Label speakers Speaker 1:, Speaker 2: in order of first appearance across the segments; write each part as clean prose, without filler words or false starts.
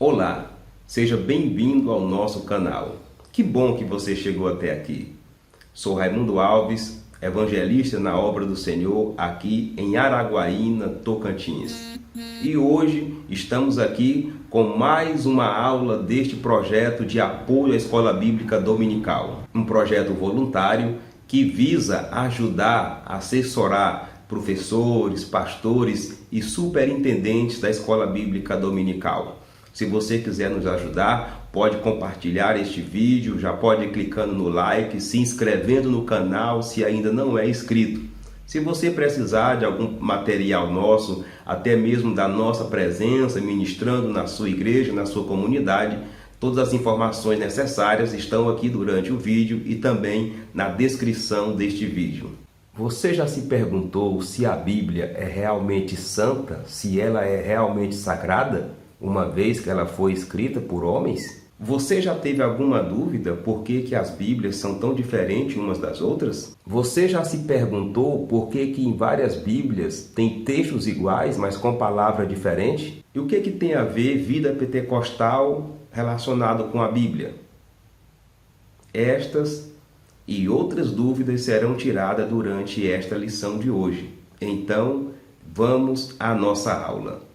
Speaker 1: Olá, seja bem-vindo ao nosso canal. Que bom que você chegou até aqui. Sou Raimundo Alves, evangelista na obra do Senhor aqui em Araguaína, Tocantins. E hoje estamos aqui com mais uma aula deste projeto de apoio à Escola Bíblica Dominical. Um projeto voluntário que visa ajudar, assessorar professores, pastores e superintendentes da Escola Bíblica Dominical. Se você quiser nos ajudar, pode compartilhar este vídeo, já pode ir clicando no like, se inscrevendo no canal se ainda não é inscrito. Se você precisar de algum material nosso, até mesmo da nossa presença ministrando na sua igreja, na sua comunidade, todas as informações necessárias estão aqui durante o vídeo e também na descrição deste vídeo. Você já se perguntou se a Bíblia é realmente santa, se ela é realmente sagrada? Uma vez que ela foi escrita por homens? Você já teve alguma dúvida por que as Bíblias são tão diferentes umas das outras? Você já se perguntou por que em várias Bíblias tem textos iguais, mas com palavra diferente? E o que tem a ver vida pentecostal relacionado com a Bíblia? Estas e outras dúvidas serão tiradas durante esta lição de hoje. Então, vamos à nossa aula.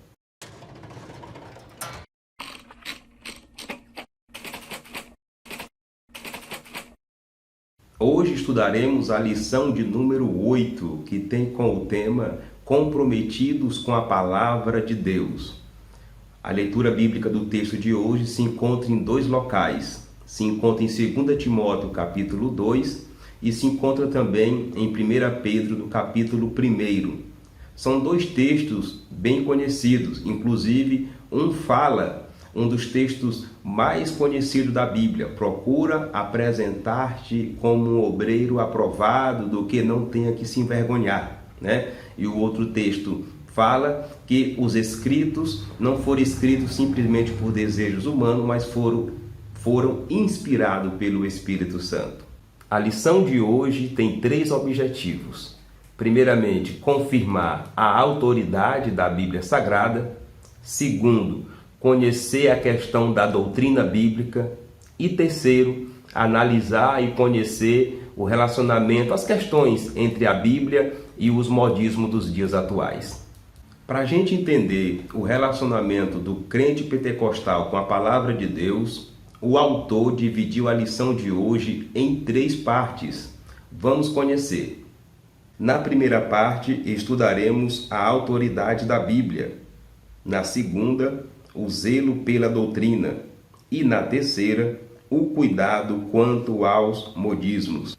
Speaker 1: Hoje estudaremos a lição de número 8, que tem como tema Comprometidos com a Palavra de Deus. A leitura bíblica do texto de hoje se encontra em dois locais. Se encontra em 2 Timóteo, capítulo 2, e se encontra também em 1 Pedro, no capítulo 1. São dois textos bem conhecidos, inclusive um dos textos mais conhecidos da Bíblia: procura apresentar-te como um obreiro aprovado, do que não tenha que se envergonhar, né? E o outro texto fala que os escritos não foram escritos simplesmente por desejos humanos, mas foram inspirados pelo Espírito Santo. A lição de hoje tem 3 objetivos. Primeiramente, confirmar a autoridade da Bíblia Sagrada. Segundo, conhecer a questão da doutrina bíblica. E terceiro, analisar e conhecer o relacionamento, as questões entre a Bíblia e os modismos dos dias atuais. Para a gente entender o relacionamento do crente pentecostal com a palavra de Deus, o autor dividiu a lição de hoje em 3 partes. Vamos conhecer. Na primeira parte, estudaremos a autoridade da Bíblia. Na segunda, o zelo pela doutrina. E na terceira, o cuidado quanto aos modismos.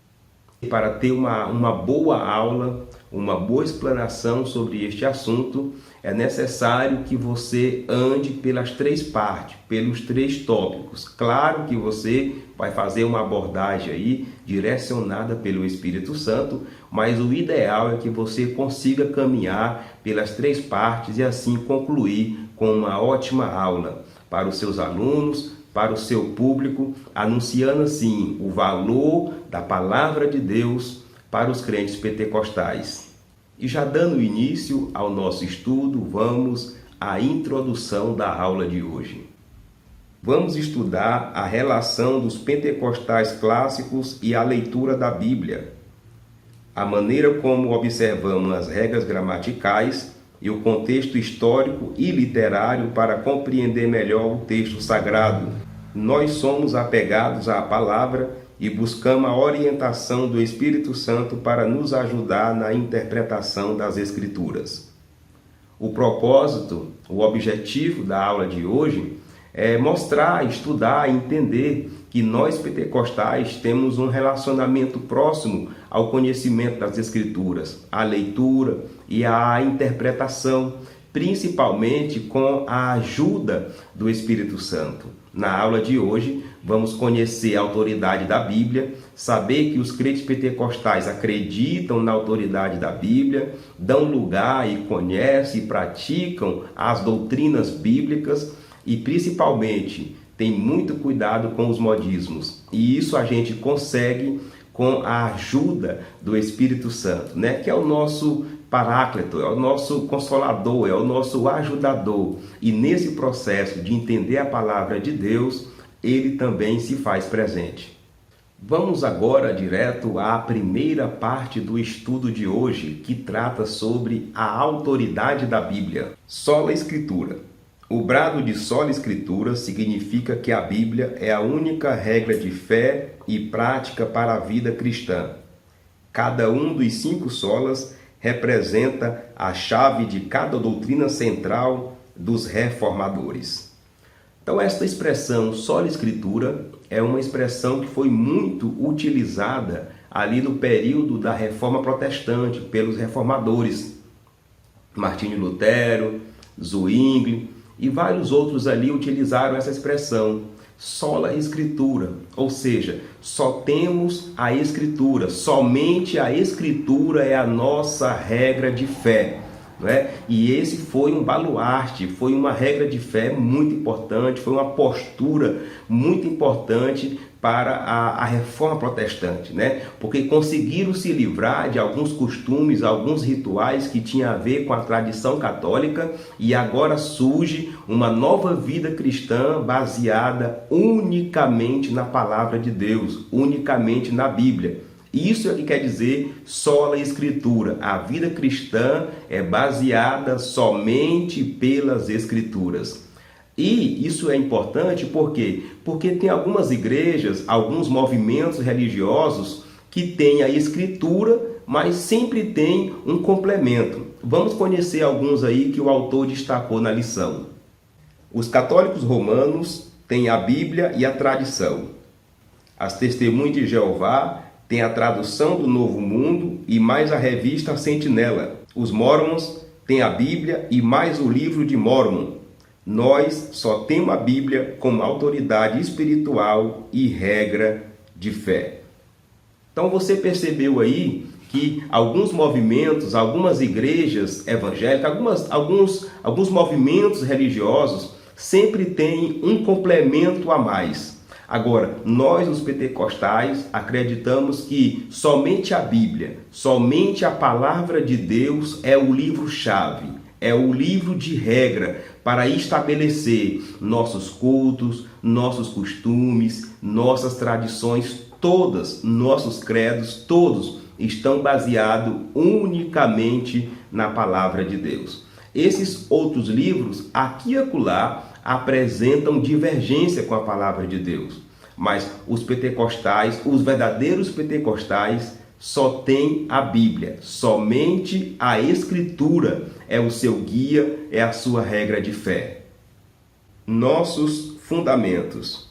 Speaker 1: Para ter uma boa aula, uma boa explanação sobre este assunto, é necessário que você ande pelas 3 partes, pelos 3 tópicos. Claro que você vai fazer uma abordagem aí direcionada pelo Espírito Santo, mas o ideal é que você consiga caminhar pelas 3 partes e assim concluir com uma ótima aula para os seus alunos, para o seu público, anunciando assim o valor da palavra de Deus para os crentes pentecostais. E já dando início ao nosso estudo, vamos à introdução da aula de hoje. Vamos estudar a relação dos pentecostais clássicos e a leitura da Bíblia, a maneira como observamos as regras gramaticais e o contexto histórico e literário para compreender melhor o texto sagrado. Nós somos apegados à palavra e buscamos a orientação do Espírito Santo para nos ajudar na interpretação das Escrituras. O propósito, o objetivo da aula de hoje é mostrar, estudar, entender que nós pentecostais temos um relacionamento próximo ao conhecimento das Escrituras, à leitura e à interpretação, principalmente com a ajuda do Espírito Santo. Na aula de hoje, vamos conhecer a autoridade da Bíblia, saber que os crentes pentecostais acreditam na autoridade da Bíblia, dão lugar e conhecem e praticam as doutrinas bíblicas e, principalmente, tem muito cuidado com os modismos. E isso a gente consegue com a ajuda do Espírito Santo, né? Que é o nosso paráclito, é o nosso consolador, é o nosso ajudador. E nesse processo de entender a palavra de Deus, ele também se faz presente. Vamos agora direto à primeira parte do estudo de hoje, que trata sobre a autoridade da Bíblia. Sola Escritura. O brado de sola Escritura significa que a Bíblia é a única regra de fé e prática para a vida cristã. Cada um dos 5 solas representa a chave de cada doutrina central dos reformadores. Então, esta expressão sola Escritura é uma expressão que foi muito utilizada ali no período da Reforma Protestante pelos reformadores. Martinho Lutero, Zwingli e vários outros ali utilizaram essa expressão, sola Escritura, ou seja, só temos a Escritura, somente a Escritura é a nossa regra de fé. Não é? E esse foi um baluarte, foi uma regra de fé muito importante, foi uma postura muito importante para a reforma protestante, né? Porque conseguiram se livrar de alguns costumes, alguns rituais que tinham a ver com a tradição católica, e agora surge uma nova vida cristã baseada unicamente na palavra de Deus, unicamente na Bíblia. Isso é o que quer dizer sola Escritura. A vida cristã é baseada somente pelas Escrituras. E isso é importante por quê? Porque tem algumas igrejas, alguns movimentos religiosos que têm a Escritura, mas sempre tem um complemento. Vamos conhecer alguns aí que o autor destacou na lição. Os católicos romanos têm a Bíblia e a tradição. As Testemunhas de Jeová tem a tradução do Novo Mundo e mais a revista Sentinela. Os Mormons têm a Bíblia e mais o livro de Mormon. Nós só temos a Bíblia como autoridade espiritual e regra de fé. Então você percebeu aí que alguns movimentos, algumas igrejas evangélicas, alguns movimentos religiosos sempre têm um complemento a mais. Agora, nós, os pentecostais, acreditamos que somente a Bíblia, somente a palavra de Deus é o livro-chave, é o livro de regra para estabelecer nossos cultos, nossos costumes, nossas tradições, todas, nossos credos, todos estão baseados unicamente na palavra de Deus. Esses outros livros, aqui e acolá, apresentam divergência com a palavra de Deus. Mas os pentecostais, os verdadeiros pentecostais, só têm a Bíblia. Somente a Escritura é o seu guia, é a sua regra de fé. Nossos fundamentos.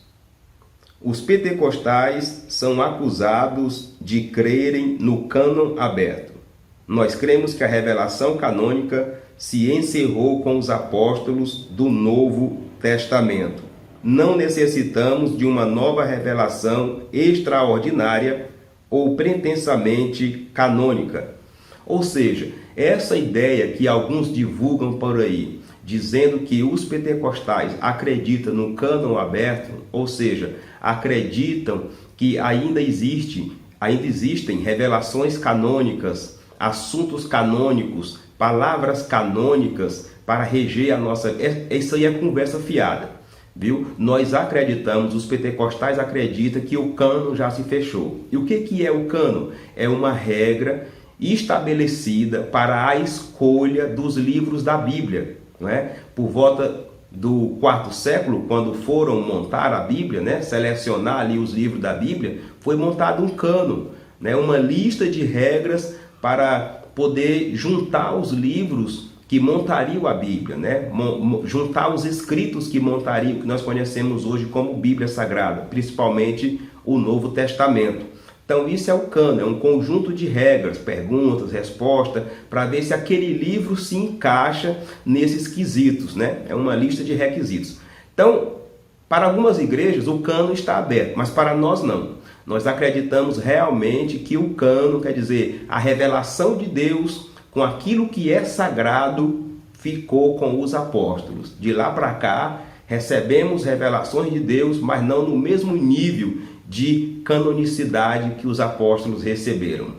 Speaker 1: Os pentecostais são acusados de crerem no cânon aberto. Nós cremos que a revelação canônica se encerrou com os apóstolos do Novo Testamento. Não necessitamos de uma nova revelação extraordinária ou pretensamente canônica. Ou seja, essa ideia que alguns divulgam por aí, dizendo que os pentecostais acreditam no cânon aberto, ou seja, acreditam que ainda existem revelações canônicas, assuntos canônicos, palavras canônicas para reger a nossa... Isso aí é conversa fiada, viu? Nós acreditamos, os pentecostais acreditam que o cânon já se fechou. E o que é o cânon? É uma regra estabelecida para a escolha dos livros da Bíblia, não é? Por volta do 4º século, quando foram montar a Bíblia, né? Selecionar ali os livros da Bíblia, foi montado um cânon, né? Uma lista de regras para poder juntar os livros que montariam a Bíblia, né? Juntar os escritos que montariam, que nós conhecemos hoje como Bíblia Sagrada, principalmente o Novo Testamento. Então isso é o cânon, é um conjunto de regras, perguntas, respostas, para ver se aquele livro se encaixa nesses quesitos, né? É uma lista de requisitos. Então, para algumas igrejas o cânon está aberto, mas para nós não. Nós acreditamos realmente que o cânon, quer dizer, a revelação de Deus com aquilo que é sagrado, ficou com os apóstolos. De lá para cá, recebemos revelações de Deus, mas não no mesmo nível de canonicidade que os apóstolos receberam.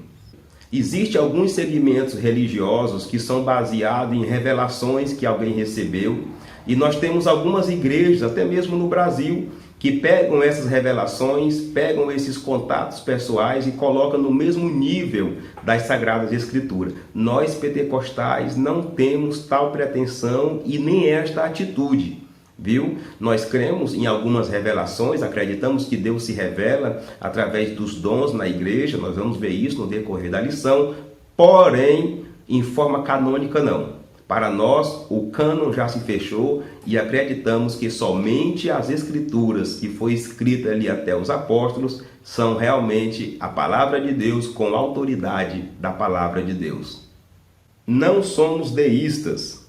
Speaker 1: Existem alguns segmentos religiosos que são baseados em revelações que alguém recebeu, e nós temos algumas igrejas, até mesmo no Brasil, que pegam essas revelações, pegam esses contatos pessoais e colocam no mesmo nível das Sagradas Escrituras. Nós, pentecostais, não temos tal pretensão e nem esta atitude, viu? Nós cremos em algumas revelações, acreditamos que Deus se revela através dos dons na igreja, nós vamos ver isso no decorrer da lição, porém, em forma canônica não. Para nós, o cânon já se fechou e acreditamos que somente as Escrituras que foi escrita ali até os apóstolos são realmente a palavra de Deus com autoridade da palavra de Deus. Não somos deístas,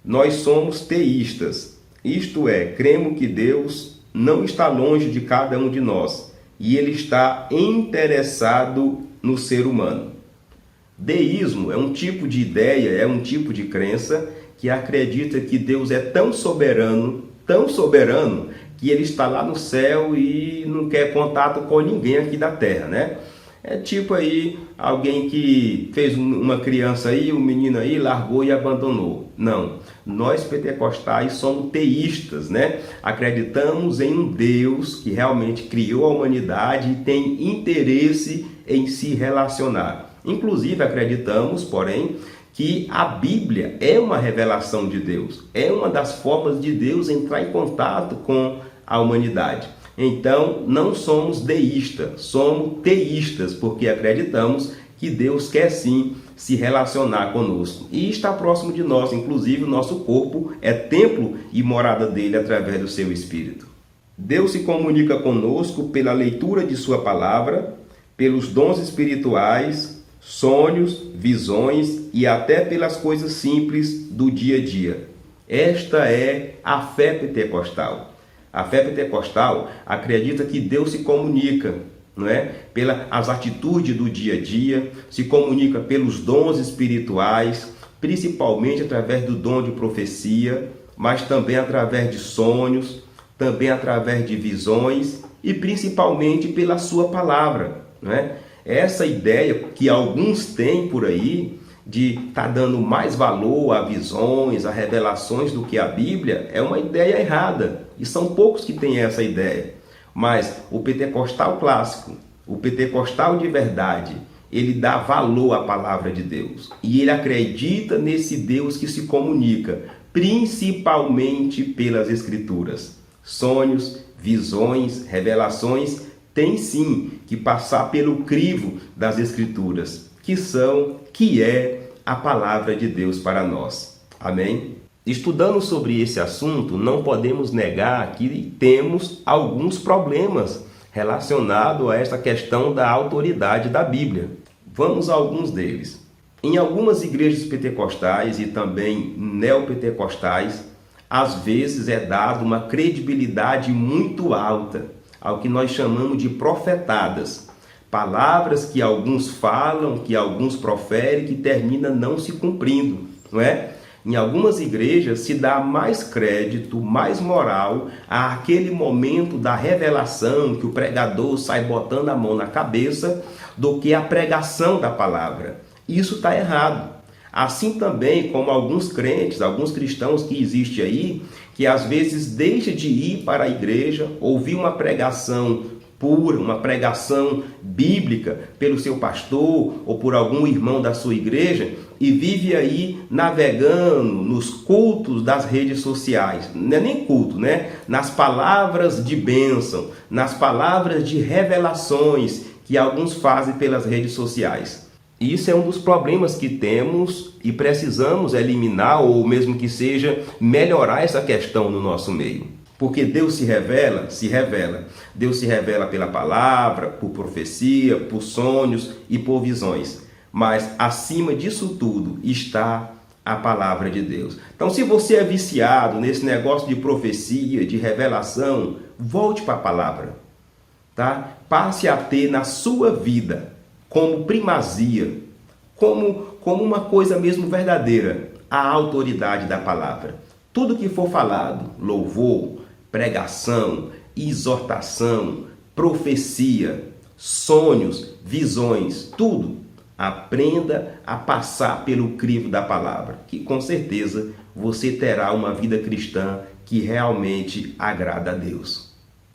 Speaker 1: nós somos teístas. Isto é, cremos que Deus não está longe de cada um de nós e Ele está interessado no ser humano. Deísmo é um tipo de ideia, é um tipo de crença que acredita que Deus é tão soberano, que Ele está lá no céu e não quer contato com ninguém aqui da terra, né? É tipo aí, alguém que fez uma criança aí, um menino aí, largou e abandonou. Não, nós pentecostais somos teístas, né? Acreditamos em um Deus que realmente criou a humanidade e tem interesse em se relacionar. Inclusive acreditamos, porém, que a Bíblia é uma revelação de Deus, é uma das formas de Deus entrar em contato com a humanidade. Então, não somos deístas, somos teístas, porque acreditamos que Deus quer sim se relacionar conosco e está próximo de nós. Inclusive, o nosso corpo é templo e morada dele através do seu Espírito. Deus se comunica conosco pela leitura de sua palavra, pelos dons espirituais, sonhos, visões e até pelas coisas simples do dia a dia. Esta é a fé pentecostal. A fé pentecostal acredita que Deus se comunica, não é? Pelas atitudes do dia a dia, se comunica pelos dons espirituais, principalmente através do dom de profecia, mas também através de sonhos, também através de visões e principalmente pela sua palavra, não é? Essa ideia que alguns têm por aí de estar dando mais valor a visões, a revelações do que a Bíblia, é uma ideia errada. E são poucos que têm essa ideia. Mas o pentecostal clássico, o pentecostal de verdade, ele dá valor à palavra de Deus. E ele acredita nesse Deus que se comunica, principalmente pelas Escrituras. Sonhos, visões, revelações, tem sim que passar pelo crivo das Escrituras, que é a palavra de Deus para nós. Amém? Estudando sobre esse assunto, não podemos negar que temos alguns problemas relacionados a esta questão da autoridade da Bíblia. Vamos a alguns deles. Em algumas igrejas pentecostais e também neopentecostais, às vezes é dada uma credibilidade muito alta ao que nós chamamos de profetadas. Palavras que alguns falam, que alguns proferem, que terminam não se cumprindo, não é? Em algumas igrejas se dá mais crédito, mais moral àquele momento da revelação que o pregador sai botando a mão na cabeça do que a pregação da palavra. Isso está errado. Assim também como alguns crentes, alguns cristãos que existem aí, que às vezes deixam de ir para a igreja, ouvir uma pregação pura, uma pregação bíblica pelo seu pastor ou por algum irmão da sua igreja e vive aí navegando nos cultos das redes sociais. Não é nem culto, né? Nas palavras de bênção, nas palavras de revelações que alguns fazem pelas redes sociais. Isso é um dos problemas que temos e precisamos eliminar ou mesmo que seja melhorar essa questão no nosso meio. Porque Deus se revela. Deus se revela pela palavra, por profecia, por sonhos e por visões. Mas acima disso tudo está a palavra de Deus. Então, se você é viciado nesse negócio de profecia, de revelação, volte para a palavra, tá? Passe a ter na sua vida como primazia, como uma coisa mesmo verdadeira, a autoridade da palavra. Tudo que for falado, louvor, pregação, exortação, profecia, sonhos, visões, tudo, Aprenda a passar pelo crivo da palavra, que com certeza você terá uma vida cristã que realmente agrada a Deus.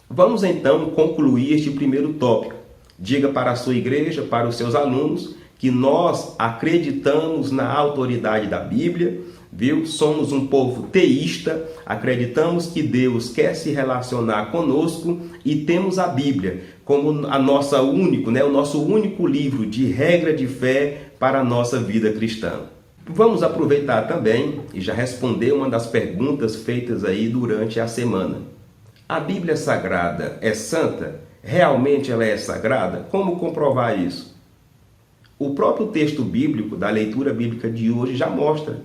Speaker 1: Vamos então concluir este primeiro tópico. Diga para a sua igreja, para os seus alunos, que nós acreditamos na autoridade da Bíblia, viu? Somos um povo teísta, acreditamos que Deus quer se relacionar conosco e temos a Bíblia como a nossa o nosso único livro de regra de fé para a nossa vida cristã. Vamos aproveitar também e já responder uma das perguntas feitas aí durante a semana. A Bíblia Sagrada é santa? Realmente ela é sagrada? Como comprovar isso? O próprio texto bíblico da leitura bíblica de hoje já mostra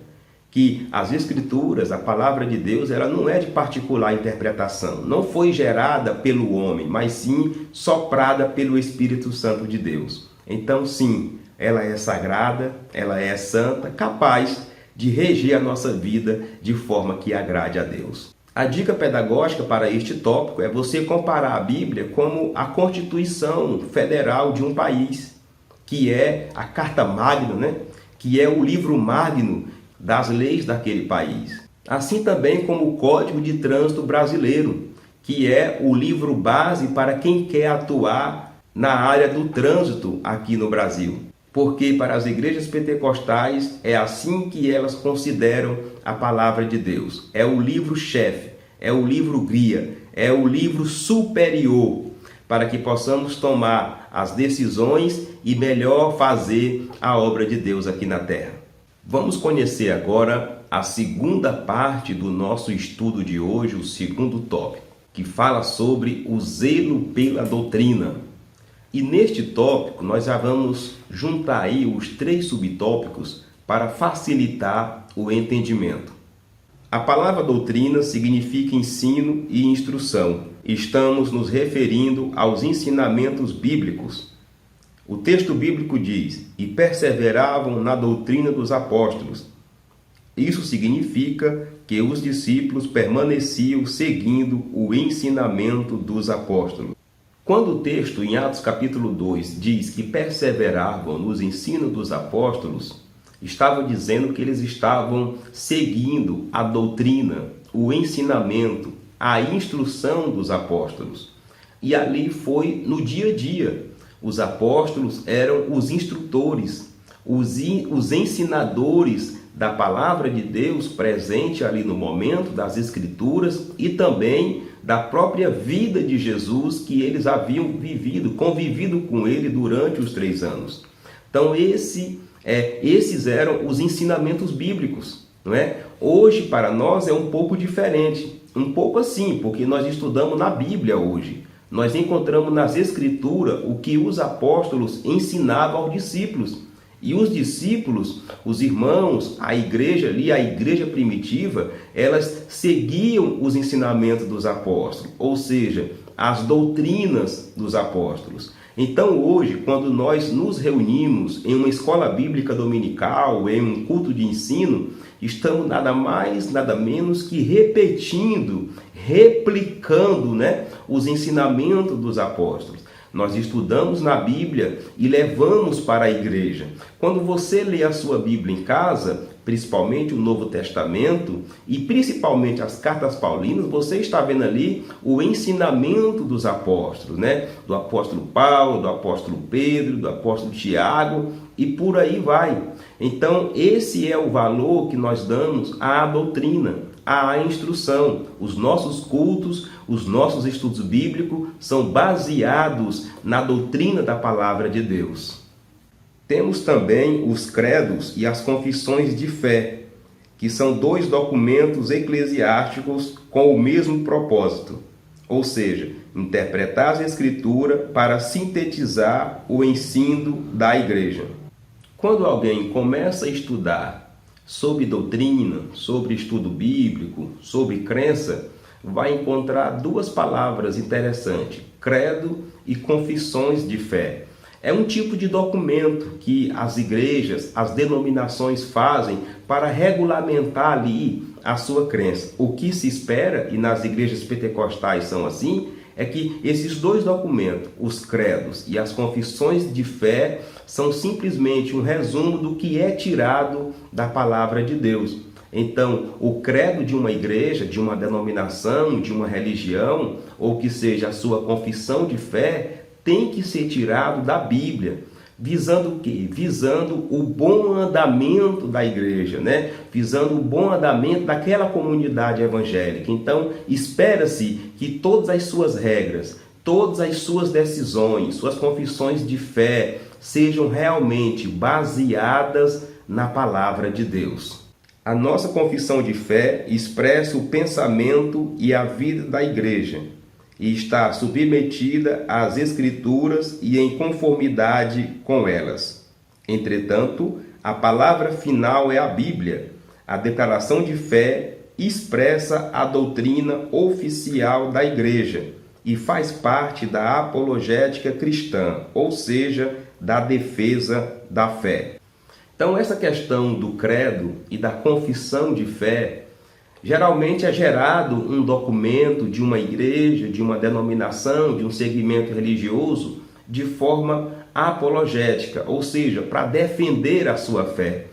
Speaker 1: que as Escrituras, a palavra de Deus, ela não é de particular interpretação. Não foi gerada pelo homem, mas sim soprada pelo Espírito Santo de Deus. Então, sim, ela é sagrada, ela é santa, capaz de reger a nossa vida de forma que agrade a Deus. A dica pedagógica para este tópico é você comparar a Bíblia como a Constituição Federal de um país, que é a Carta Magna, que é o livro magno das leis daquele país. Assim também como o Código de Trânsito Brasileiro, que é o livro base para quem quer atuar na área do trânsito aqui no Brasil. Porque para as igrejas pentecostais é assim que elas consideram a palavra de Deus. É o livro-chefe, é o livro guia, é o livro superior para que possamos tomar as decisões e melhor fazer a obra de Deus aqui na terra. Vamos conhecer agora a segunda parte do nosso estudo de hoje, o segundo tópico, que fala sobre o zelo pela doutrina. E neste tópico nós já vamos juntar aí os 3 subtópicos para facilitar o entendimento. A palavra doutrina significa ensino e instrução. Estamos nos referindo aos ensinamentos bíblicos. O texto bíblico diz: e perseveravam na doutrina dos apóstolos. Isso significa que os discípulos permaneciam seguindo o ensinamento dos apóstolos. Quando o texto em Atos capítulo 2 diz que perseveravam nos ensinos dos apóstolos, estava dizendo que eles estavam seguindo a doutrina, o ensinamento, a instrução dos apóstolos. E ali foi no dia a dia. Os apóstolos eram os instrutores, os ensinadores da palavra de Deus presente ali no momento das Escrituras e também da própria vida de Jesus que eles haviam convivido com ele durante os 3 anos. Então esses eram os ensinamentos bíblicos, não é? Hoje para nós é um pouco diferente, um pouco assim, porque nós estudamos na Bíblia hoje. Nós encontramos nas Escrituras o que os apóstolos ensinavam aos discípulos. E os discípulos, os irmãos, a igreja ali, a igreja primitiva, elas seguiam os ensinamentos dos apóstolos, ou seja, as doutrinas dos apóstolos. Então hoje, quando nós nos reunimos em uma escola bíblica dominical, em um culto de ensino, estamos nada mais, nada menos que replicando, os ensinamentos dos apóstolos. Nós estudamos na Bíblia e levamos para a igreja. Quando você lê a sua Bíblia em casa, principalmente o Novo Testamento e principalmente as cartas paulinas, você está vendo ali o ensinamento dos apóstolos, do apóstolo Paulo, do apóstolo Pedro, do apóstolo Tiago e por aí vai. Então, esse é o valor que nós damos à doutrina, à instrução. Os nossos cultos, os nossos estudos bíblicos são baseados na doutrina da palavra de Deus. Temos também os credos e as confissões de fé, que são 2 documentos eclesiásticos com o mesmo propósito, ou seja, interpretar a Escritura para sintetizar o ensino da igreja. Quando alguém começa a estudar sobre doutrina, sobre estudo bíblico, sobre crença, vai encontrar 2 palavras interessantes: credo e confissões de fé. É um tipo de documento que as igrejas, as denominações fazem para regulamentar ali a sua crença. O que se espera, e nas igrejas pentecostais são assim, é que esses dois documentos, os credos e as confissões de fé, são simplesmente um resumo do que é tirado da palavra de Deus. Então, o credo de uma igreja, de uma denominação, de uma religião, ou que seja a sua confissão de fé, tem que ser tirado da Bíblia. Visando o quê? Visando o bom andamento da igreja, né? Visando o bom andamento daquela comunidade evangélica. Então, espera-se que todas as suas regras, todas as suas decisões, suas confissões de fé sejam realmente baseadas na palavra de Deus. A nossa confissão de fé expressa o pensamento e a vida da igreja e está submetida às Escrituras e em conformidade com elas. Entretanto, a palavra final é a Bíblia. A declaração de fé expressa a doutrina oficial da igreja e faz parte da apologética cristã, ou seja, da defesa da fé. Então, essa questão do credo e da confissão de fé, geralmente é gerado um documento de uma igreja, de uma denominação, de um segmento religioso, de forma apologética, ou seja, para defender a sua fé.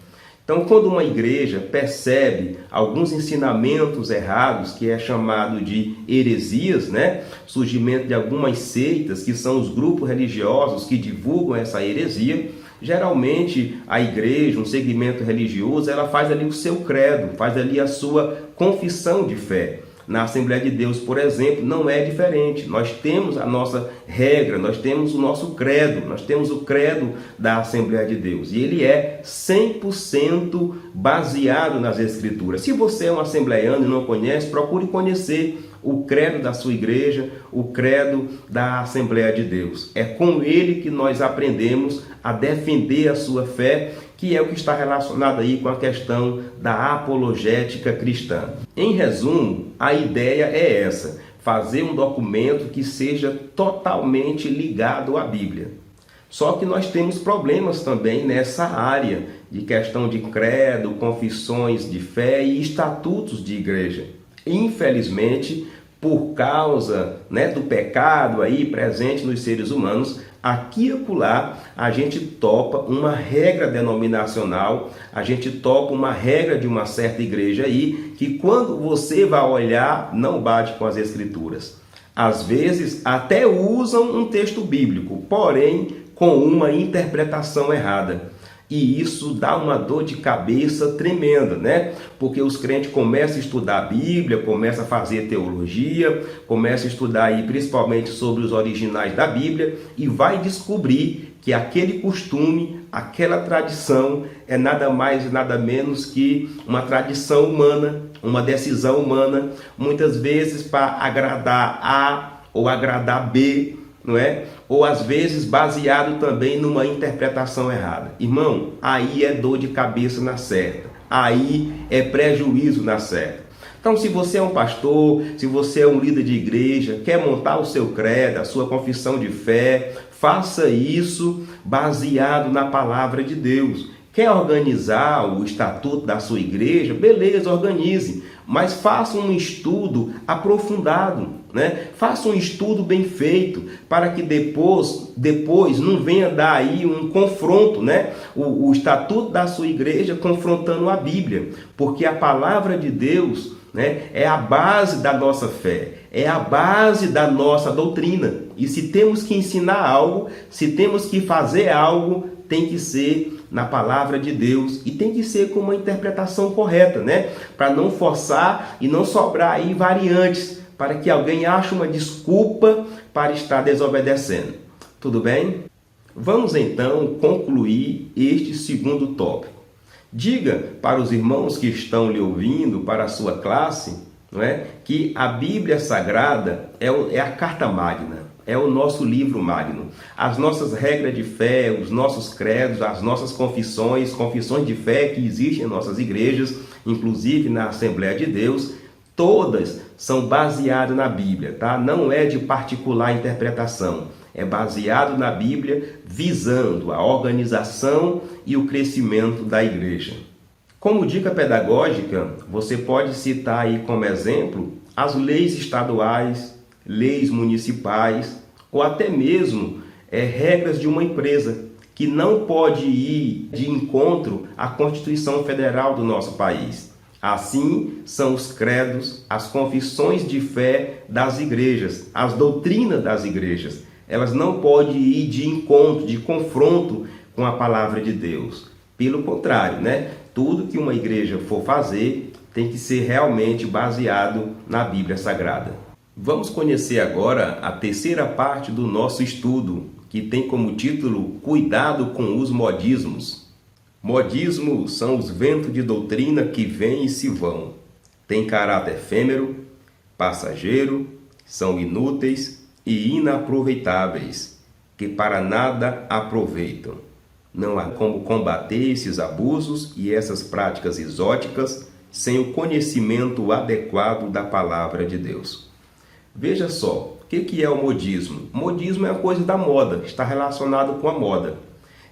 Speaker 1: Então, quando uma igreja percebe alguns ensinamentos errados, que é chamado de heresias, né? Surgimento de algumas seitas, que são os grupos religiosos que divulgam essa heresia, geralmente a igreja, um segmento religioso, ela faz ali o seu credo, faz ali a sua confissão de fé. Na Assembleia de Deus, por exemplo, não é diferente. Nós temos a nossa regra, nós temos o nosso credo, nós temos o credo da Assembleia de Deus. E ele é 100% baseado nas Escrituras. Se você é um assembleiano e não conhece, procure conhecer o credo da sua igreja, o credo da Assembleia de Deus. É com ele que nós aprendemos a defender a sua fé, que é o que está relacionado aí com a questão da apologética cristã. Em resumo, a ideia é essa: fazer um documento que seja totalmente ligado à Bíblia. Só que nós temos problemas também nessa área de questão de credo, confissões de fé e estatutos de igreja. Infelizmente, por causa, do pecado aí presente nos seres humanos, aqui e acolá a gente topa uma regra denominacional, a gente topa uma regra de uma certa igreja aí, que quando você vai olhar, não bate com as Escrituras. Às vezes até usam um texto bíblico, porém com uma interpretação errada. E isso dá uma dor de cabeça tremenda, né? Porque os crentes começam a estudar a Bíblia, começam a fazer teologia, começam a estudar aí principalmente sobre os originais da Bíblia e vai descobrir que aquele costume, aquela tradição é nada mais e nada menos que uma tradição humana, uma decisão humana, muitas vezes para agradar A ou agradar B, não é? Ou às vezes baseado também numa interpretação errada. Irmão, aí é dor de cabeça na certa, aí é prejuízo na certa. Então, se você é um pastor, se você é um líder de igreja, quer montar o seu credo, a sua confissão de fé, faça isso baseado na palavra de Deus. Quer organizar o estatuto da sua igreja? Beleza, organize, mas faça um estudo aprofundado, né? Faça um estudo bem feito, para que depois não venha dar aí um confronto, né? O estatuto da sua igreja confrontando a Bíblia, porque a palavra de Deus, né, é a base da nossa fé, é a base da nossa doutrina. E se temos que ensinar algo, se temos que fazer algo, tem que ser na palavra de Deus e tem que ser com uma interpretação correta, né? Para não forçar e não sobrar aí variantes, para que alguém ache uma desculpa para estar desobedecendo. Tudo bem? Vamos então concluir este segundo tópico. Diga para os irmãos que estão lhe ouvindo, para a sua classe, não é, que a Bíblia Sagrada é a carta magna. É o nosso livro magno. As nossas regras de fé, os nossos credos, as nossas confissões de fé que existem em nossas igrejas, inclusive na Assembleia de Deus, todas são baseadas na Bíblia, tá? Não é de particular interpretação. É baseado na Bíblia, visando a organização e o crescimento da igreja. Como dica pedagógica, você pode citar aí como exemplo as leis estaduais, leis municipais ou até mesmo regras de uma empresa que não pode ir de encontro à Constituição Federal do nosso país. Assim são os credos, as confissões de fé das igrejas, as doutrinas das igrejas. Elas não podem ir de encontro, de confronto com a palavra de Deus. Pelo contrário, tudo que uma igreja for fazer tem que ser realmente baseado na Bíblia Sagrada. Vamos conhecer agora a terceira parte do nosso estudo, que tem como título Cuidado com os modismos. Modismos são os ventos de doutrina que vêm e se vão. Tem caráter efêmero, passageiro, são inúteis e inaproveitáveis, que para nada aproveitam. Não há como combater esses abusos e essas práticas exóticas sem o conhecimento adequado da palavra de Deus. Veja só, o que é o modismo? O modismo é a coisa da moda, está relacionado com a moda.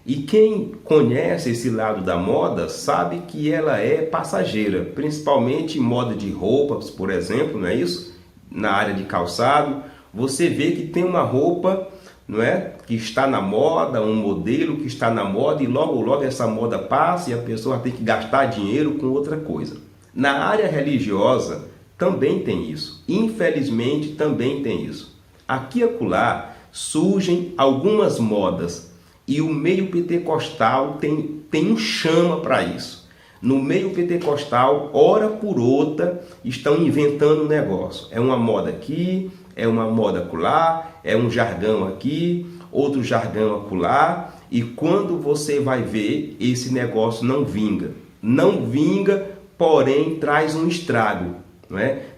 Speaker 1: E quem conhece esse lado da moda sabe que ela é passageira, principalmente moda de roupas, por exemplo, não é isso? Na área de calçado, você vê que tem uma roupa, que está na moda, um modelo que está na moda e logo essa moda passa e a pessoa tem que gastar dinheiro com outra coisa. Na área religiosa também tem isso, infelizmente também tem isso. Aqui e acolá surgem algumas modas e o meio pentecostal tem um chama para isso. No meio pentecostal, hora por outra, estão inventando um negócio. É uma moda aqui, é uma moda acolá, é um jargão aqui, outro jargão acolá. E quando você vai ver, esse negócio não vinga. Não vinga, porém traz um estrago.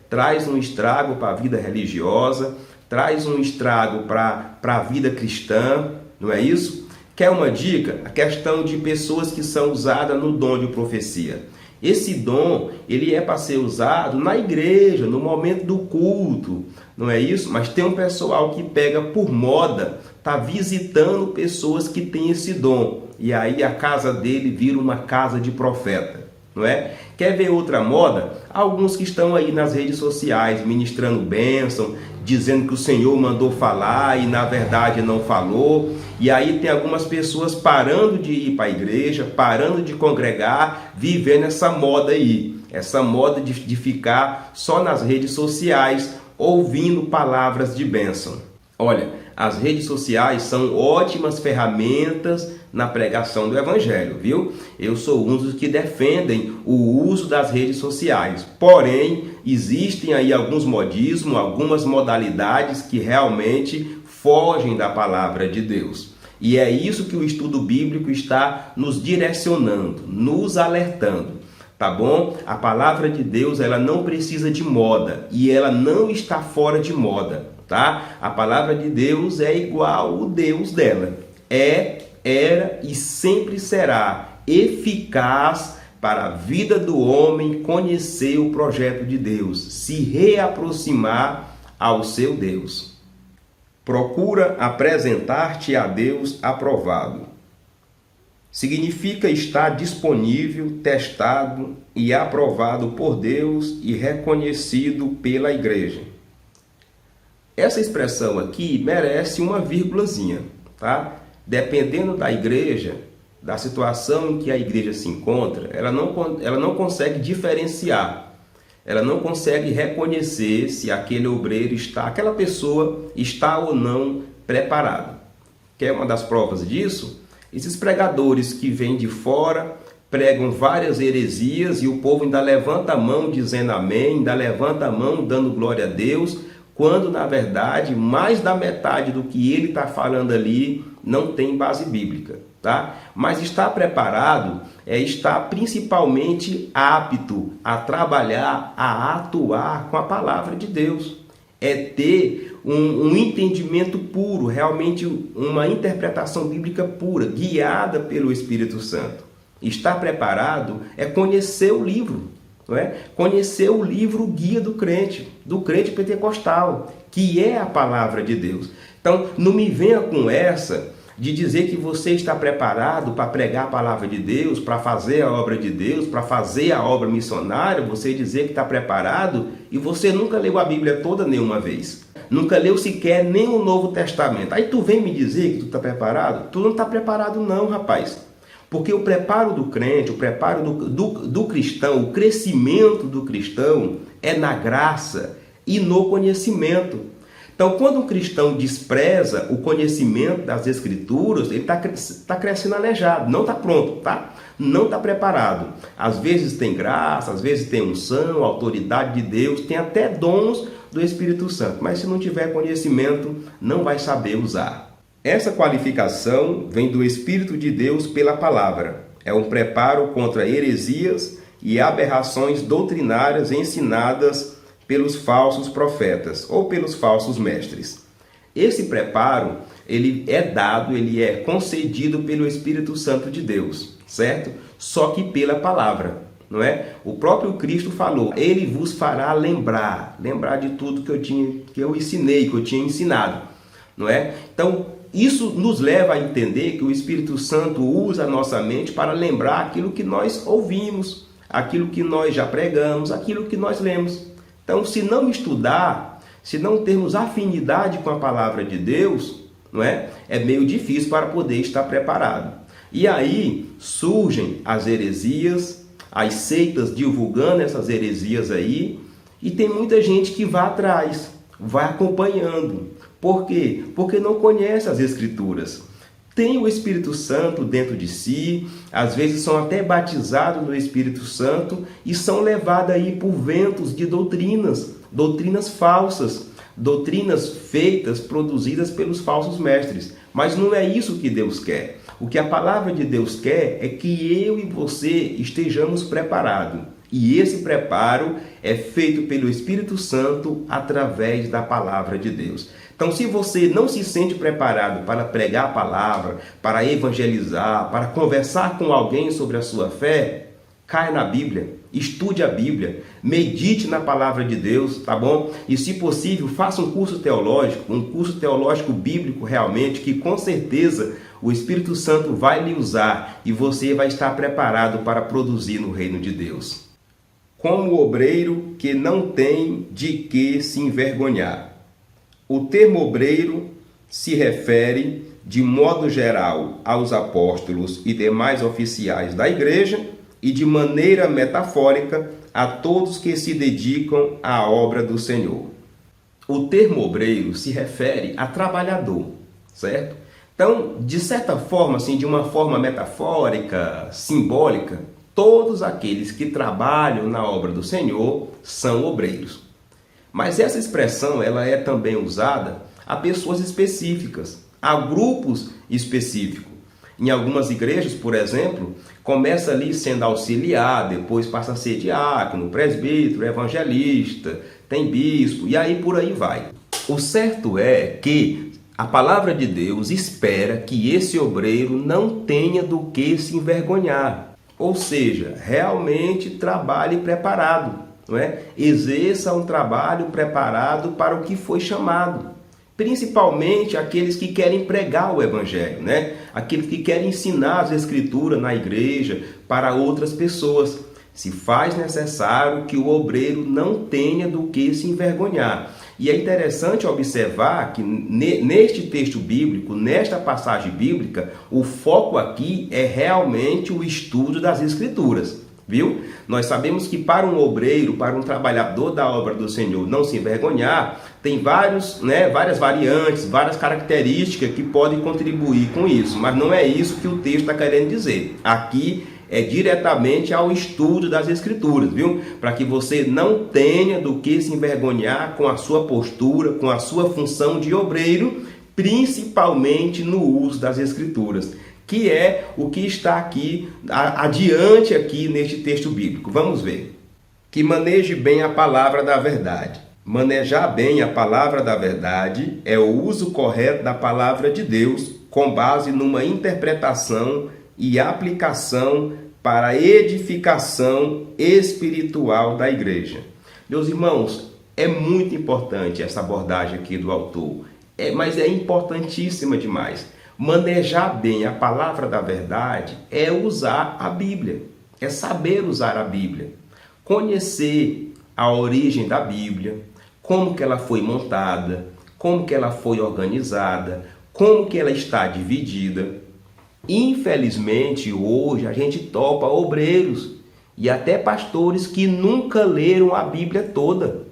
Speaker 1: Traz um estrago para a vida religiosa, traz um estrago para a vida cristã, não é isso? Quer uma dica? A questão de pessoas que são usadas no dom de profecia. Esse dom, ele é para ser usado na igreja, no momento do culto, não é isso? Mas tem um pessoal que pega por moda, está visitando pessoas que têm esse dom. E aí a casa dele vira uma casa de profeta, não é? Quer ver outra moda? Alguns que estão aí nas redes sociais ministrando bênção, dizendo que o Senhor mandou falar e na verdade não falou. E aí tem algumas pessoas parando de ir para a igreja, parando de congregar, vivendo essa moda aí. Essa moda de ficar só nas redes sociais, ouvindo palavras de bênção. Olha, as redes sociais são ótimas ferramentas na pregação do Evangelho, viu? Eu sou um dos que defendem o uso das redes sociais. Porém, existem aí alguns modismos, algumas modalidades que realmente fogem da palavra de Deus. E é isso que o estudo bíblico está nos direcionando, nos alertando. Tá bom? A palavra de Deus, ela não precisa de moda e ela não está fora de moda, tá? A palavra de Deus é igual o Deus dela. Era e sempre será eficaz para a vida do homem conhecer o projeto de Deus, se reaproximar ao seu Deus. Procura apresentar-te a Deus aprovado. Significa estar disponível, testado e aprovado por Deus e reconhecido pela igreja. Essa expressão aqui merece uma vírgulazinha, tá? Dependendo da igreja, da situação em que a igreja se encontra, ela não consegue diferenciar, ela não consegue reconhecer se aquele obreiro aquela pessoa está ou não preparada. Quer uma das provas disso? Esses pregadores que vêm de fora, pregam várias heresias e o povo ainda levanta a mão dizendo amém, ainda levanta a mão dando glória a Deus, quando na verdade mais da metade do que ele está falando ali não tem base bíblica, tá? Mas está preparado, está principalmente apto a trabalhar, a atuar com a palavra de Deus. É ter um entendimento puro, realmente uma interpretação bíblica pura, guiada pelo Espírito Santo. Estar preparado é conhecer o livro, não é? Conhecer o livro guia do crente pentecostal, que é a palavra de Deus. Então, não me venha com essa de dizer que você está preparado para pregar a palavra de Deus, para fazer a obra de Deus, para fazer a obra missionária, você dizer que está preparado e você nunca leu a Bíblia toda nenhuma vez. Nunca leu sequer nem o Novo Testamento. Aí tu vem me dizer que tu está preparado? Tu não está preparado não, rapaz. Porque o preparo do crente, o preparo do cristão, o crescimento do cristão é na graça e no conhecimento. Então, quando um cristão despreza o conhecimento das Escrituras, ele está crescendo aleijado, não está pronto, tá? Não está preparado. Às vezes tem graça, às vezes tem unção, autoridade de Deus, tem até dons do Espírito Santo, mas se não tiver conhecimento, não vai saber usar. Essa qualificação vem do Espírito de Deus pela palavra. É um preparo contra heresias e aberrações doutrinárias ensinadas pelos falsos profetas ou pelos falsos mestres. Esse preparo, ele é dado, ele é concedido pelo Espírito Santo de Deus, certo? Só que pela palavra, não é? O próprio Cristo falou, ele vos fará lembrar de tudo que eu ensinei, que eu tinha ensinado, não é? Então, isso nos leva a entender que o Espírito Santo usa a nossa mente para lembrar aquilo que nós ouvimos, aquilo que nós já pregamos, aquilo que nós lemos. Então, se não estudar, se não termos afinidade com a palavra de Deus, não é? É meio difícil para poder estar preparado. E aí surgem as heresias, as seitas divulgando essas heresias aí, e tem muita gente que vai atrás, vai acompanhando. Por quê? Porque não conhece as Escrituras. Tem o Espírito Santo dentro de si, às vezes são até batizados no Espírito Santo e são levados aí por ventos de doutrinas falsas, doutrinas feitas, produzidas pelos falsos mestres. Mas não é isso que Deus quer. O que a palavra de Deus quer é que eu e você estejamos preparados. E esse preparo é feito pelo Espírito Santo através da palavra de Deus. Então, se você não se sente preparado para pregar a palavra, para evangelizar, para conversar com alguém sobre a sua fé, caia na Bíblia, estude a Bíblia, medite na palavra de Deus, tá bom? E, se possível, faça um curso teológico bíblico realmente, que com certeza o Espírito Santo vai lhe usar e você vai estar preparado para produzir no reino de Deus. Como obreiro que não tem de que se envergonhar. O termo obreiro se refere, de modo geral, aos apóstolos e demais oficiais da igreja e, de maneira metafórica, a todos que se dedicam à obra do Senhor. O termo obreiro se refere a trabalhador, certo? Então, de certa forma, assim, de uma forma metafórica, simbólica, todos aqueles que trabalham na obra do Senhor são obreiros. Mas essa expressão ela é também usada a pessoas específicas, a grupos específicos. Em algumas igrejas, por exemplo, começa ali sendo auxiliar, depois passa a ser diácono, presbítero, evangelista, tem bispo, e aí por aí vai. O certo é que a palavra de Deus espera que esse obreiro não tenha do que se envergonhar. Ou seja, realmente trabalhe preparado. Não é? Exerça um trabalho preparado para o que foi chamado, principalmente aqueles que querem pregar o Evangelho, né? Aqueles que querem ensinar as Escrituras na igreja para outras pessoas. Se faz necessário que o obreiro não tenha do que se envergonhar. E é interessante observar que neste texto bíblico, nesta passagem bíblica, o foco aqui é realmente o estudo das Escrituras. Viu? Nós sabemos que para um obreiro, para um trabalhador da obra do Senhor não se envergonhar, tem várias variantes, várias características que podem contribuir com isso, mas não é isso que o texto está querendo dizer. Aqui é diretamente ao estudo das Escrituras, viu? Para que você não tenha do que se envergonhar com a sua postura, com a sua função de obreiro, principalmente no uso das Escrituras, que é o que está aqui, adiante aqui neste texto bíblico. Vamos ver. Que maneje bem a palavra da verdade. Manejar bem a palavra da verdade é o uso correto da palavra de Deus, com base numa interpretação e aplicação para a edificação espiritual da igreja. Meus irmãos, é muito importante essa abordagem aqui do autor, mas é importantíssima demais. Manejar bem a palavra da verdade é usar a Bíblia, é saber usar a Bíblia, conhecer a origem da Bíblia, como que ela foi montada, como que ela foi organizada, como que ela está dividida. Infelizmente, hoje a gente topa obreiros e até pastores que nunca leram a Bíblia toda.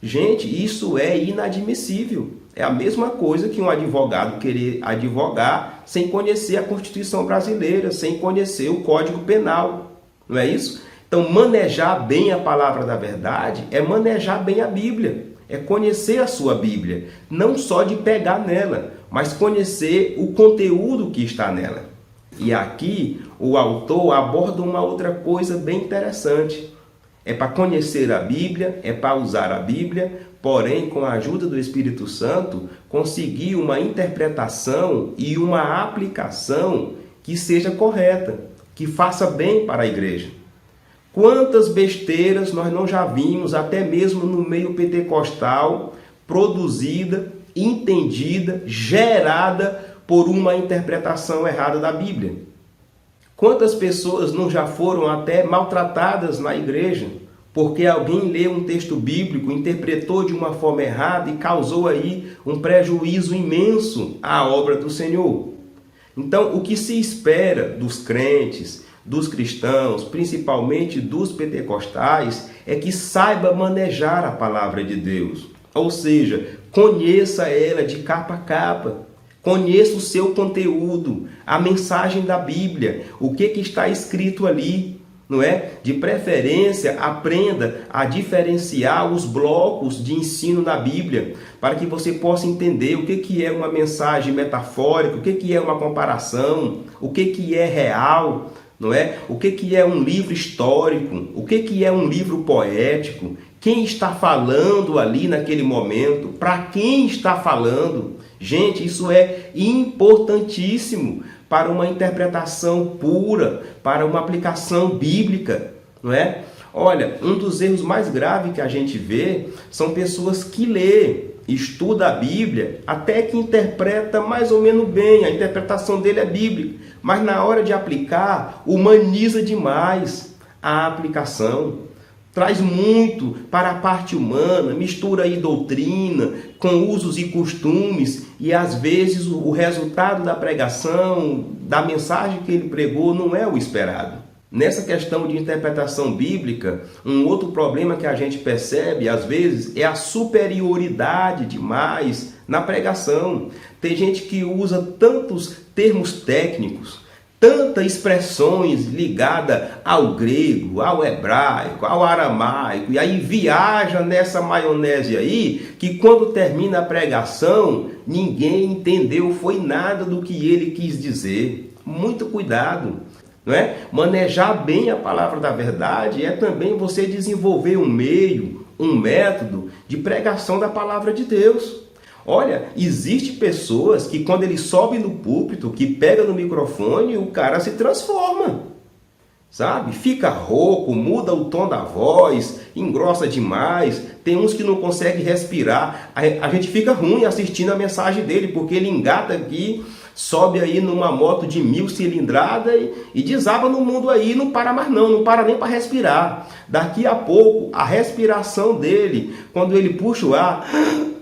Speaker 1: Gente, isso é inadmissível. É a mesma coisa que um advogado querer advogar sem conhecer a Constituição brasileira, sem conhecer o Código Penal. Não é isso? Então, manejar bem a palavra da verdade é manejar bem a Bíblia. É conhecer a sua Bíblia. Não só de pegar nela, mas conhecer o conteúdo que está nela. E aqui o autor aborda uma outra coisa bem interessante. É para conhecer a Bíblia, é para usar a Bíblia, porém, com a ajuda do Espírito Santo, conseguir uma interpretação e uma aplicação que seja correta, que faça bem para a igreja. Quantas besteiras nós não já vimos, até mesmo no meio pentecostal, produzida, entendida, gerada por uma interpretação errada da Bíblia. Quantas pessoas não já foram até maltratadas na igreja, porque alguém leu um texto bíblico, interpretou de uma forma errada e causou aí um prejuízo imenso à obra do Senhor. Então, o que se espera dos crentes, dos cristãos, principalmente dos pentecostais, é que saiba manejar a palavra de Deus. Ou seja, conheça ela de capa a capa. Conheça o seu conteúdo, a mensagem da Bíblia, o que está escrito ali, não é? De preferência, aprenda a diferenciar os blocos de ensino da Bíblia, para que você possa entender o que é uma mensagem metafórica, o que é uma comparação, o que é real, não é? O que é um livro histórico, o que é um livro poético, quem está falando ali naquele momento, para quem está falando. Gente, isso é importantíssimo para uma interpretação pura, para uma aplicação bíblica, não é? Olha, um dos erros mais graves que a gente vê são pessoas que lê, estuda a Bíblia, até que interpreta mais ou menos bem, a interpretação dele é bíblica, mas na hora de aplicar, humaniza demais a aplicação. Traz muito para a parte humana, mistura aí doutrina com usos e costumes e às vezes o resultado da pregação, da mensagem que ele pregou não é o esperado. Nessa questão de interpretação bíblica, um outro problema que a gente percebe às vezes é a superioridade demais na pregação. Tem gente que usa tantos termos técnicos, tantas expressões ligadas ao grego, ao hebraico, ao aramaico, e aí viaja nessa maionese aí, que quando termina a pregação, ninguém entendeu, foi nada do que ele quis dizer. Muito cuidado, não é? Manejar bem a palavra da verdade é também você desenvolver um meio, um método de pregação da palavra de Deus. Olha, existe pessoas que quando ele sobe no púlpito, que pega no microfone, o cara se transforma, sabe? Fica rouco, muda o tom da voz, engrossa demais. Tem uns que não conseguem respirar. A gente fica ruim assistindo a mensagem dele, porque ele engata aqui, sobe aí numa moto de 1000 cilindradas e desaba no mundo aí, não para mais não para nem para respirar. Daqui a pouco, a respiração dele, quando ele puxa o ar,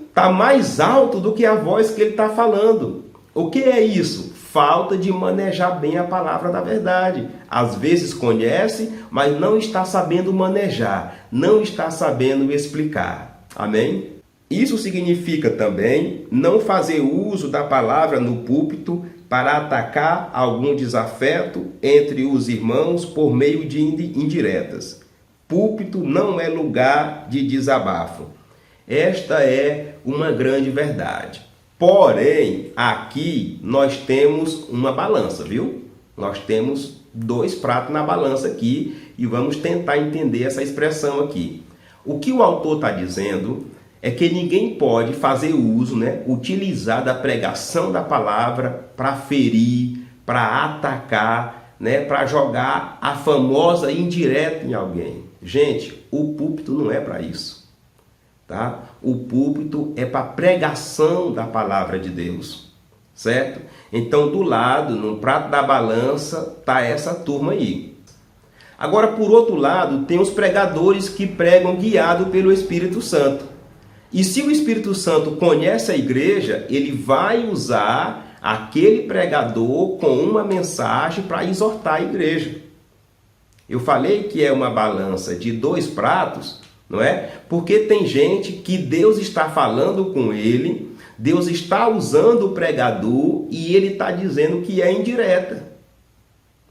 Speaker 1: está mais alto do que a voz que ele está falando. O que é isso? Falta de manejar bem a palavra da verdade. Às vezes conhece, mas não está sabendo manejar, não está sabendo explicar. Amém? Isso significa também não fazer uso da palavra no púlpito para atacar algum desafeto entre os irmãos por meio de indiretas. Púlpito não é lugar de desabafo. Esta é uma grande verdade. Porém, aqui nós temos uma balança, viu? Nós temos 2 pratos na balança aqui e vamos tentar entender essa expressão aqui. O que o autor está dizendo é que ninguém pode fazer uso, utilizar da pregação da palavra para ferir, para atacar, para jogar a famosa indireta em alguém. Gente, o púlpito não é para isso. Tá? O púlpito é para pregação da palavra de Deus. certo? Então, do lado, no prato da balança, está essa turma aí. Agora, por outro lado, tem os pregadores que pregam guiado pelo Espírito Santo. E se o Espírito Santo conhece a igreja, ele vai usar aquele pregador com uma mensagem para exortar a igreja. Eu falei que é uma balança de 2 pratos, não é? Porque tem gente que Deus está falando com ele, Deus está usando o pregador e ele está dizendo que é indireta,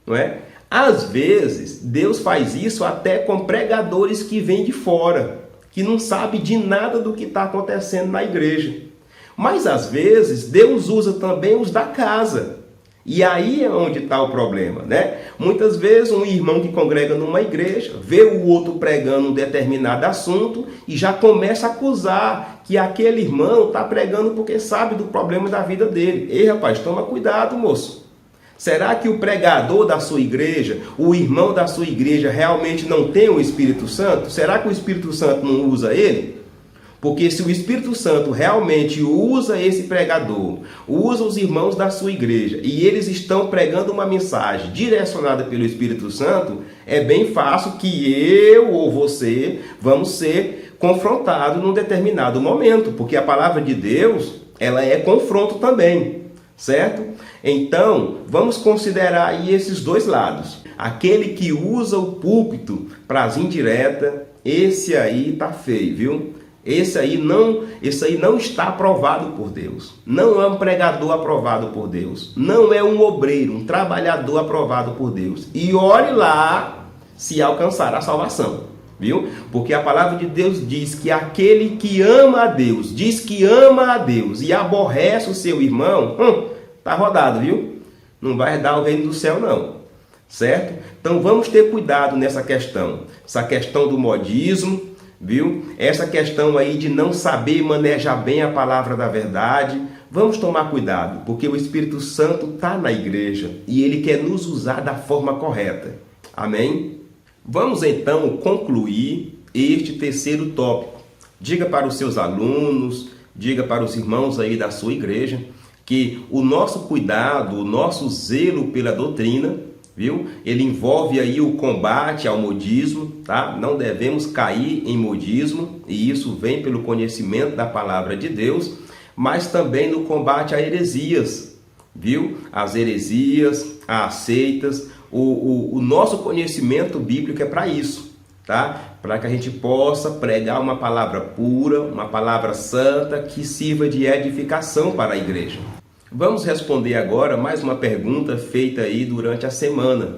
Speaker 1: não é? Às vezes, Deus faz isso até com pregadores que vêm de fora, que não sabem de nada do que está acontecendo na igreja. Mas, às vezes, Deus usa também os da casa. E aí é onde está o problema, né? Muitas vezes, um irmão que congrega numa igreja, vê o outro pregando um determinado assunto e já começa a acusar que aquele irmão está pregando porque sabe do problema da vida dele. Ei, rapaz, toma cuidado, moço. Será que o pregador da sua igreja, o irmão da sua igreja, realmente não tem o Espírito Santo? Será que o Espírito Santo não usa ele? Porque se o Espírito Santo realmente usa esse pregador, usa os irmãos da sua igreja, e eles estão pregando uma mensagem direcionada pelo Espírito Santo, é bem fácil que eu ou você vamos ser confrontados num determinado momento, porque a palavra de Deus, ela é confronto também, certo? Então, vamos considerar aí esses 2 lados. Aquele que usa o púlpito para as indiretas, esse aí tá feio, viu? Esse aí não está aprovado por Deus. Não é um pregador aprovado por Deus. Não é um obreiro, um trabalhador aprovado por Deus. E olhe lá se alcançar a salvação, viu? Porque a palavra de Deus diz que aquele que ama a Deus, diz que ama a Deus e aborrece o seu irmão, tá rodado, viu? Não vai dar o reino do céu, não. Certo? Então vamos ter cuidado nessa questão. Essa questão do modismo, viu? Essa questão aí de não saber manejar bem a palavra da verdade. Vamos tomar cuidado, porque o Espírito Santo está na igreja e ele quer nos usar da forma correta. Amém? Vamos então concluir este 3º tópico. Diga para os seus alunos, diga para os irmãos aí da sua igreja, que o nosso cuidado, o nosso zelo pela doutrina, viu? Ele envolve aí o combate ao modismo, tá? Não devemos cair em modismo, e isso vem pelo conhecimento da palavra de Deus, mas também no combate a heresias, viu? As heresias, as seitas, o nosso conhecimento bíblico é para isso, tá? Para que a gente possa pregar uma palavra pura, uma palavra santa, que sirva de edificação para a igreja. Vamos responder agora mais uma pergunta feita aí durante a semana.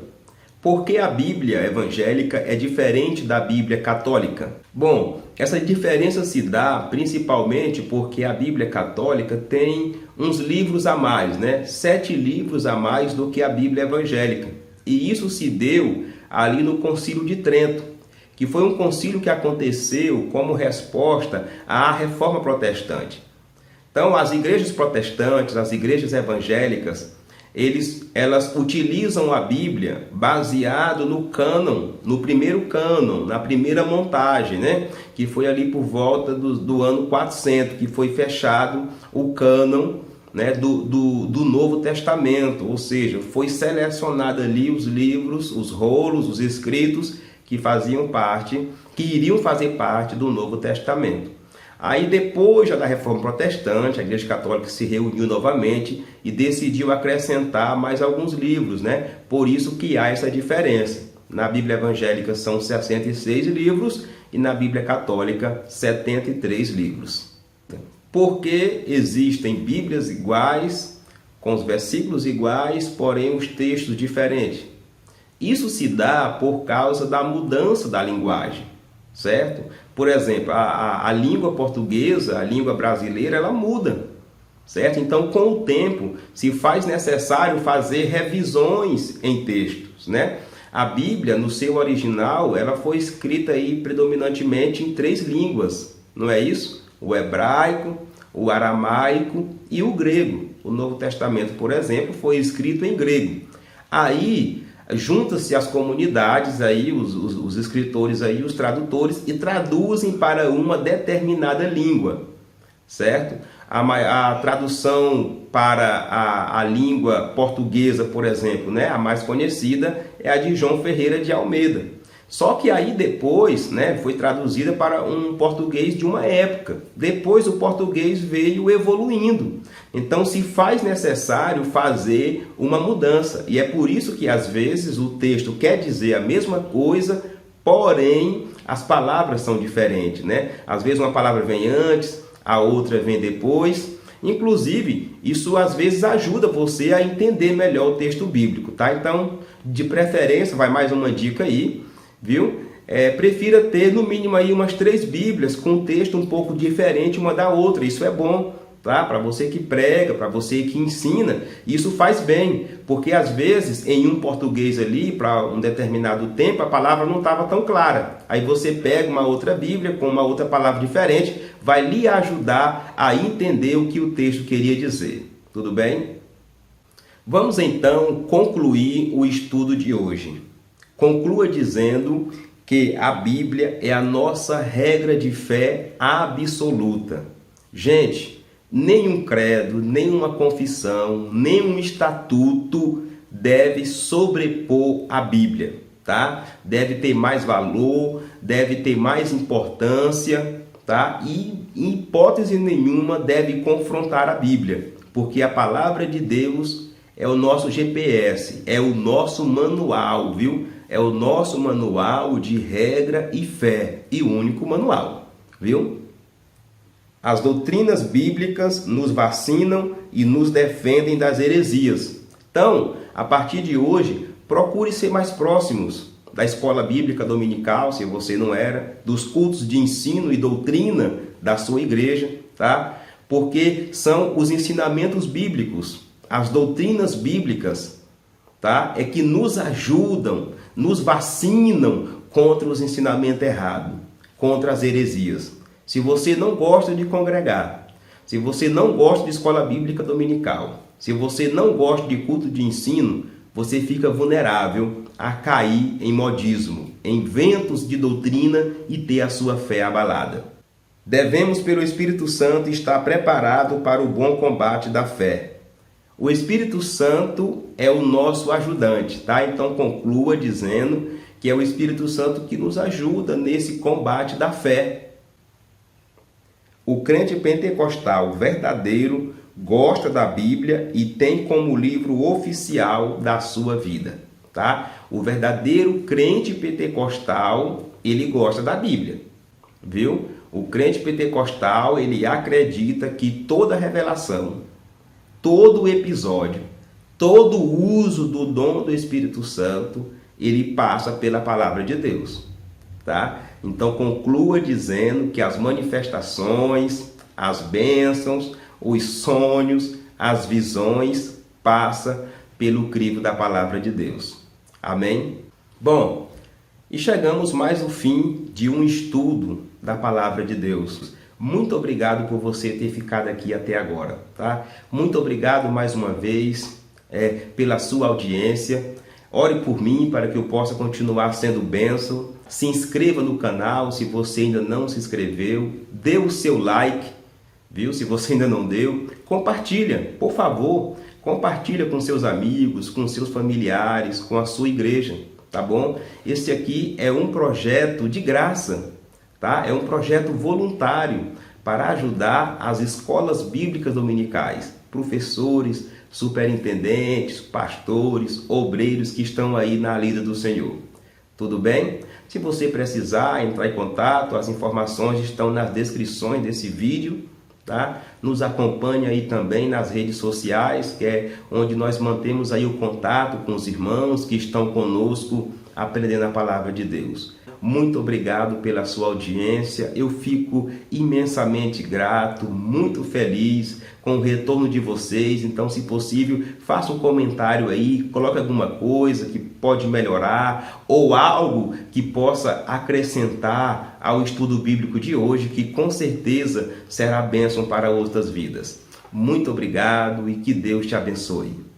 Speaker 1: Por que a Bíblia evangélica é diferente da Bíblia católica? Bom, essa diferença se dá principalmente porque a Bíblia católica tem uns livros a mais, né? 7 livros a mais do que a Bíblia evangélica. E isso se deu ali no Concílio de Trento, que foi um concílio que aconteceu como resposta à Reforma Protestante. Então, as igrejas protestantes, as igrejas evangélicas, elas utilizam a Bíblia baseado no cânon, no primeiro cânon, na primeira montagem, né? Que foi ali por volta do ano 400, que foi fechado o cânon, né? do Novo Testamento, ou seja, foi selecionado ali os livros, os rolos, os escritos que faziam parte, que iriam fazer parte do Novo Testamento. Aí depois da Reforma Protestante, a Igreja Católica se reuniu novamente e decidiu acrescentar mais alguns livros, né? Por isso que há essa diferença. Na Bíblia Evangélica são 66 livros e na Bíblia Católica 73 livros. Porque existem Bíblias iguais, com os versículos iguais, porém os textos diferentes. Isso se dá por causa da mudança da linguagem, certo? Por exemplo, a língua portuguesa, a língua brasileira, ela muda, certo? Então, com o tempo, se faz necessário fazer revisões em textos, né? A Bíblia, no seu original, ela foi escrita aí predominantemente em 3 línguas, não é isso? O hebraico, o aramaico e o grego. O Novo Testamento, por exemplo, foi escrito em grego. Aí juntam-se as comunidades, aí, os escritores, aí, os tradutores, e traduzem para uma determinada língua, certo? a tradução para a língua portuguesa, por exemplo, né? A mais conhecida é a de João Ferreira de Almeida. Só que aí depois, né, foi traduzida para um português de uma época. Depois o português veio evoluindo. Então se faz necessário fazer uma mudança. E é por isso que às vezes o texto quer dizer a mesma coisa, porém as palavras são diferentes, né? Às vezes uma palavra vem antes, a outra vem depois. Inclusive, isso às vezes ajuda você a entender melhor o texto bíblico, tá? Então, de preferência, vai mais uma dica aí, viu? Prefira ter no mínimo aí umas 3 Bíblias com um texto um pouco diferente uma da outra. Isso é bom, tá? Para você que prega, para você que ensina, isso faz bem, porque às vezes em um português ali, para um determinado tempo, a palavra não estava tão clara. Aí você pega uma outra Bíblia com uma outra palavra diferente, vai lhe ajudar a entender o que o texto queria dizer. Tudo bem? Vamos então concluir o estudo de hoje. Conclua dizendo que a Bíblia é a nossa regra de fé absoluta. Gente, nenhum credo, nenhuma confissão, nenhum estatuto deve sobrepor a Bíblia, tá? Deve ter mais valor, deve ter mais importância, tá? E em hipótese nenhuma deve confrontar a Bíblia, porque a palavra de Deus é o nosso GPS, é o nosso manual, viu? É o nosso manual de regra e fé, e o único manual, viu? As doutrinas bíblicas nos vacinam e nos defendem das heresias. Então, a partir de hoje, procure ser mais próximos da escola bíblica dominical, se você não era, dos cultos de ensino e doutrina da sua igreja, tá? Porque são os ensinamentos bíblicos, as doutrinas bíblicas, tá? É que nos ajudam, nos vacinam contra os ensinamentos errados, contra as heresias. Se você não gosta de congregar, se você não gosta de escola bíblica dominical, se você não gosta de culto de ensino, você fica vulnerável a cair em modismo, em ventos de doutrina e ter a sua fé abalada. Devemos, pelo Espírito Santo, estar preparado para o bom combate da fé. O Espírito Santo é o nosso ajudante, tá? Então conclua dizendo que é o Espírito Santo que nos ajuda nesse combate da fé. O crente pentecostal verdadeiro gosta da Bíblia e tem como livro oficial da sua vida, tá? O verdadeiro crente pentecostal, ele gosta da Bíblia, viu? O crente pentecostal, ele acredita que toda revelação, todo episódio, todo uso do dom do Espírito Santo, ele passa pela palavra de Deus, tá? Então conclua dizendo que as manifestações, as bênçãos, os sonhos, as visões passam pelo crivo da palavra de Deus. Amém? Bom, e chegamos mais ao fim de um estudo da palavra de Deus. Muito obrigado por você ter ficado aqui até agora, tá? Muito obrigado mais uma vez pela sua audiência. Ore por mim para que eu possa continuar sendo bênção. Se inscreva no canal se você ainda não se inscreveu. Dê o seu like, viu? Se você ainda não deu, compartilha, por favor. Compartilha com seus amigos, com seus familiares, com a sua igreja, tá bom? Esse aqui é um projeto de graça, tá? É um projeto voluntário para ajudar as escolas bíblicas dominicais, professores, superintendentes, pastores, obreiros que estão aí na lida do Senhor. Tudo bem? Se você precisar entrar em contato, as informações estão nas descrições desse vídeo, tá? Nos acompanhe aí também nas redes sociais, que é onde nós mantemos aí o contato com os irmãos que estão conosco aprendendo a palavra de Deus. Muito obrigado pela sua audiência, eu fico imensamente grato, muito feliz com o retorno de vocês. Então, se possível, faça um comentário aí, coloque alguma coisa que pode melhorar ou algo que possa acrescentar ao estudo bíblico de hoje, que com certeza será bênção para outras vidas. Muito obrigado e que Deus te abençoe.